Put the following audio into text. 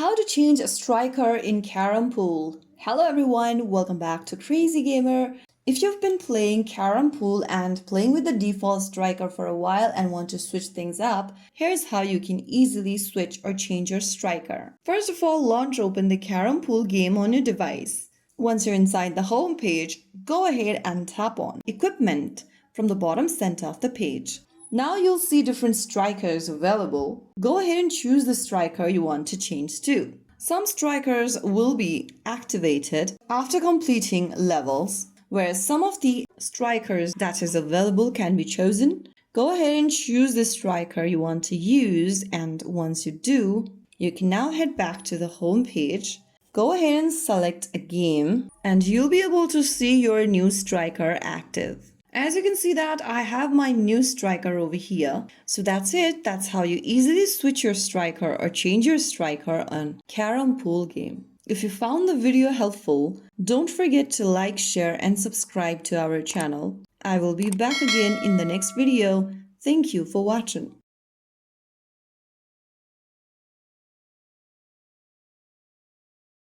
How to change a striker in Carrom Pool. Hello everyone, welcome back to Crazy Gamer. If you've been playing Carrom Pool and playing with the default striker for a while and want to switch things up, here's how you can easily switch or change your striker. First of all, launch open the Carrom Pool game on your device. Once you're inside the home page, go ahead and tap on Equipment from the bottom center of the page. Now you'll see different strikers available. Go ahead and choose the striker you want to change to. Some strikers will be activated after completing levels, whereas some of the strikers that is available can be chosen. Go ahead and choose the striker you want to use, and once you do, you can now head back to the home page. Go ahead and select a game, and you'll be able to see your new striker active. As you can see that I have my new striker over here. So that's it. That's how you easily switch your striker or change your striker on Carrom Pool Game. If you found the video helpful, don't forget to like, share and subscribe to our channel. I will be back again in the next video. Thank you for watching.